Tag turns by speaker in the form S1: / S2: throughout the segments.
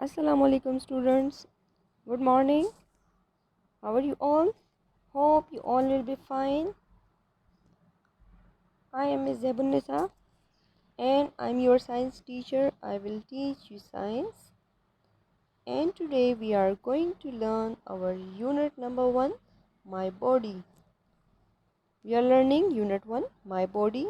S1: Assalamu alaikum students. Good morning. How are you all? Hope you all will be fine. I am Ms. Zebun and I'm your science teacher. I will teach you science. And today we are going to learn our unit number 1, My Body. We are learning unit 1, My Body.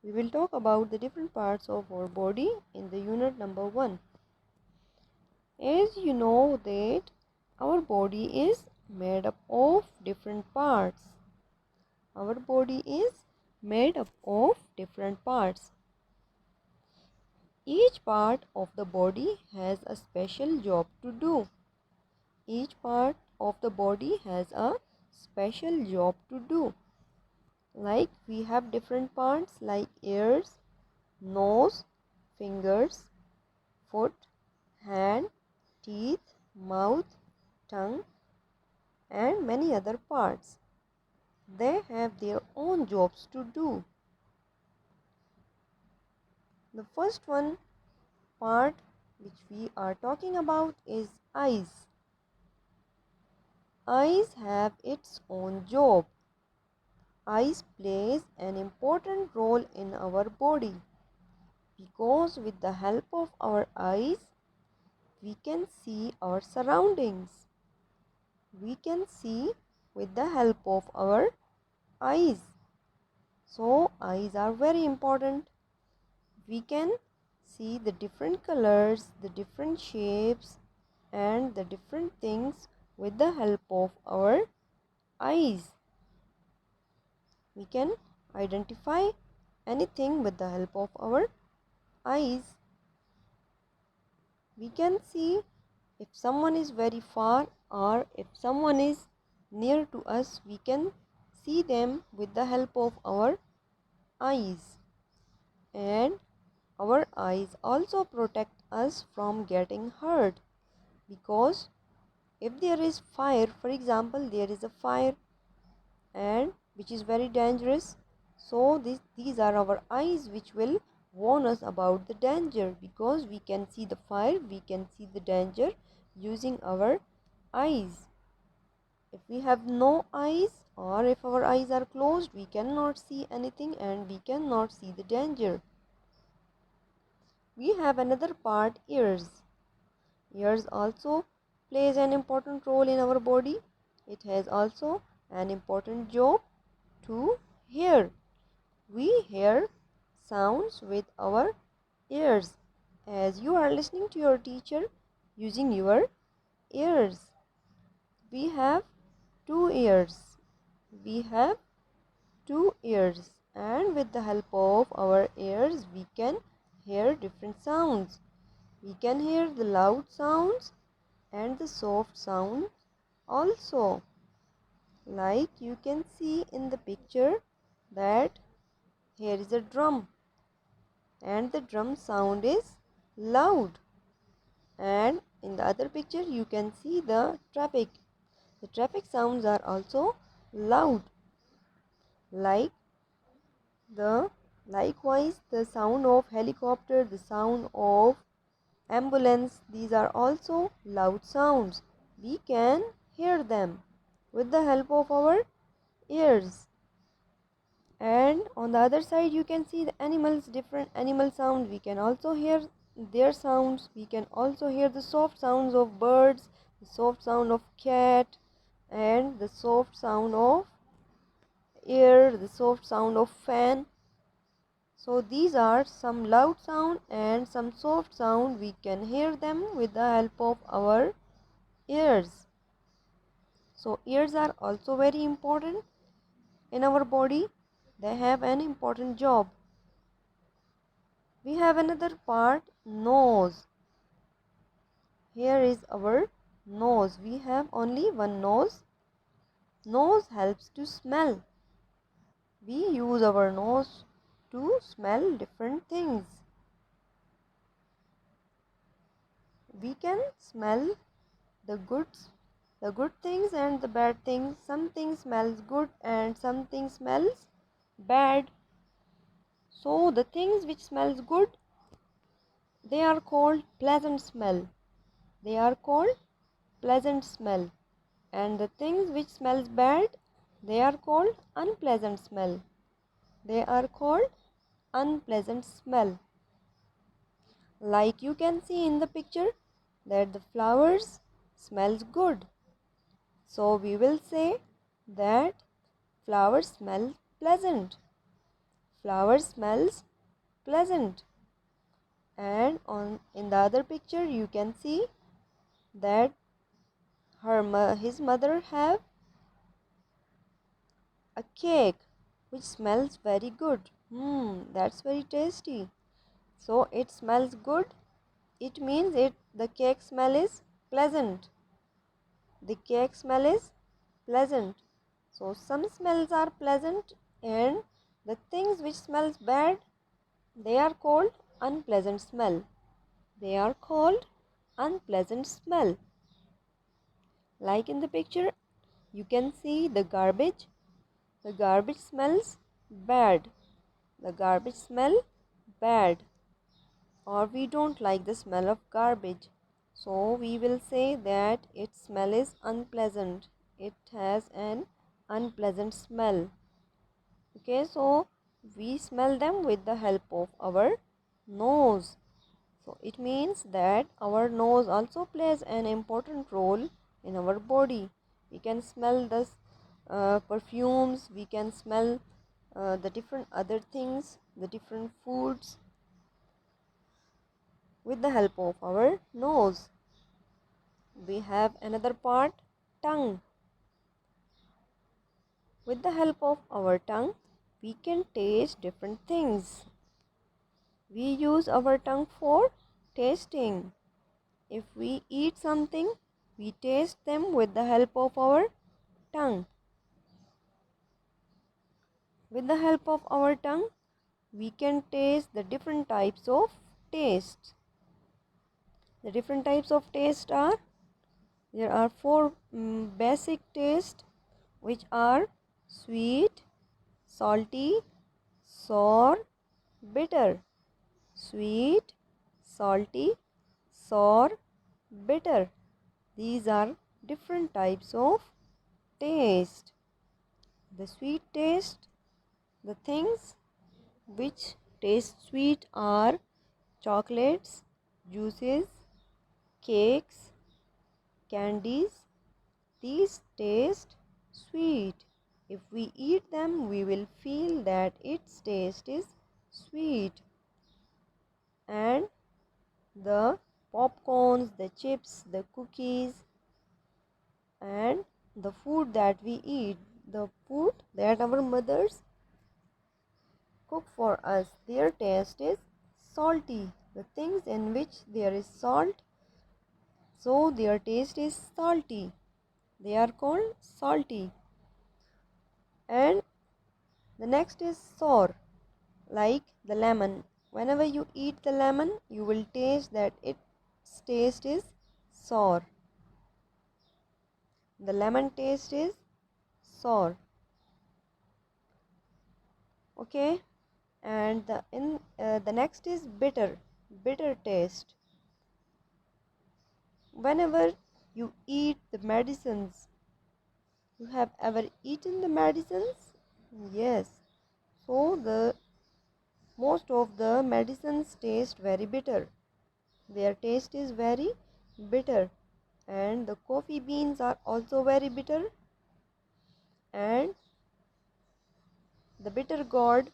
S1: We will talk about the different parts of our body in the unit number 1. As you know that our body is made up of different parts. Our body is made up of different parts. Each part of the body has a special job to do. Each part of the body has a special job to do. Like we have different parts like ears, nose, fingers, foot, hand, teeth, mouth, tongue, and many other parts. They have their own jobs to do. The first one part which we are talking about is eyes. Eyes have its own job. Eyes plays an important role in our body because with the help of our eyes we can see our surroundings. We can see with the help of our eyes. So eyes are very important. We can see the different colors, the different shapes and the different things with the help of our eyes. We can identify anything with the help of our eyes. We can see if someone is very far or if someone is near to us, we can see them with the help of our eyes. And our eyes also protect us from getting hurt because if there is fire, for example, there is a fire and which is very dangerous, so these are our eyes which will warn us about the danger because we can see the fire, we can see the danger using our eyes. If we have no eyes or if our eyes are closed, we cannot see anything and we cannot see the danger. We have another part, ears. Ears also plays an important role in our body. It has also an important job to hear. We hear sounds with our ears as you are listening to your teacher using your ears. We have two ears. We have two ears and with the help of our ears we can hear different sounds. We can hear the loud sounds and the soft sounds also. Like you can see in the picture that here is a drum and the drum sound is loud. And in the other picture you can see the traffic. The traffic sounds are also loud. Like likewise the sound of helicopter, the sound of ambulance, these are also loud sounds. We can hear them with the help of our ears. And on the other side you can see the animals, different animal sounds. We can also hear their sounds. We can also hear the soft sounds of birds, the soft sound of cat and the soft sound of air, the soft sound of fan. So these are some loud sound and some soft sound. We can hear them with the help of our ears. So ears are also very important in our body. They have an important job. We have another part, nose. Here is our nose. We have only one nose. Nose helps to smell. We use our nose to smell different things. We can smell the good things and the bad things. Something smells good and something smells bad. So the things which smells good They are called pleasant smell. They are called pleasant smell. And the things which smells bad, they are called unpleasant smell. They are called unpleasant smell. Like you can see in the picture that the flowers smells good. So we will say that flowers smell pleasant. Flower smells pleasant. And on in the other picture you can see that his mother have a cake which smells very good. That's very tasty. So it smells good. It means the cake smell is pleasant. The cake smell is pleasant. So some smells are pleasant and the things which smells bad, they are called unpleasant smell. They are called unpleasant smell. Like in the picture, you can see the garbage. The garbage smells bad. The garbage smell bad. Or we don't like the smell of garbage. So we will say that its smell is unpleasant. It has an unpleasant smell. Okay, so we smell them with the help of our nose. So it means that our nose also plays an important role in our body. We can smell the perfumes, we can smell the different other things, the different foods with the help of our nose. We have another part, tongue. With the help of our tongue, we can taste different things. We use our tongue for tasting. If we eat something, we taste them with the help of our tongue. With the help of our tongue, we can taste the different types of taste. The different types of taste are, there are four basic taste which are sweet, salty, sour, bitter. Sweet, salty, sour, bitter. These are different types of taste. The sweet taste, the things which taste sweet are chocolates, juices, cakes, candies. These taste sweet. If we eat them, we will feel that its taste is sweet. And the popcorns, the chips, the cookies, and the food that we eat, the food that our mothers cook for us, their taste is salty. The things in which there is salt, so their taste is salty. They are called salty. And the next is sour, like the lemon. Whenever you eat the lemon, you will taste that its taste is sour. The lemon taste is sour. Okay, and the next is bitter. Bitter taste. Whenever you eat the medicines, you have ever eaten the medicines? Yes. So the most of the medicines taste very bitter. Their taste is very bitter. And the coffee beans are also very bitter. And the bitter gourd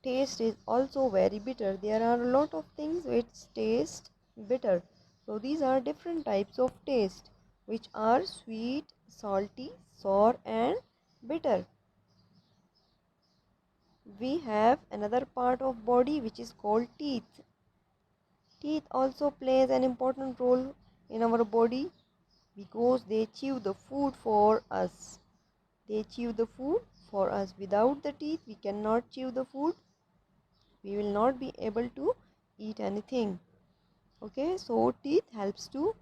S1: taste is also very bitter. There are a lot of things which taste bitter. So these are different types of taste which are sweet, salty, sour and bitter. We have another part of body which is called teeth. Teeth also plays an important role in our body because they chew the food for us. They chew the food for us. Without the teeth we cannot chew the food. We will not be able to eat anything. Okay, so teeth helps to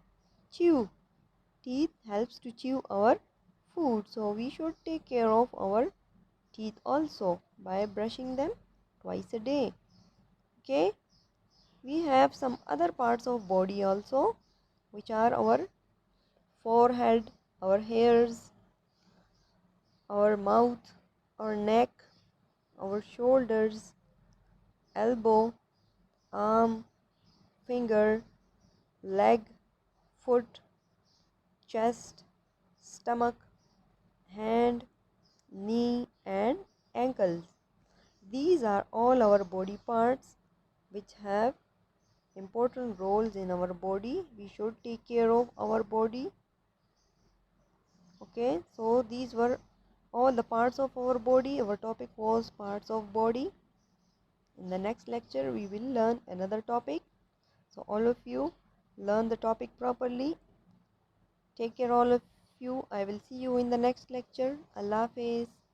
S1: chew. Teeth helps to chew our food. So we should take care of our teeth also by brushing them twice a day. Okay, We have some other parts of body also, which are our forehead, our hairs, our mouth, our neck, our shoulders, elbow, arm, finger, leg, foot, chest, stomach, hand, knee and ankles. These are all our body parts which have important roles in our body. We should take care of our body. Okay, so these were all the parts of our body. Our topic was parts of body. In the next lecture we will learn another topic. So all of you learn the topic properly. Take care all of you. I will see you in the next lecture. Allah Hafiz.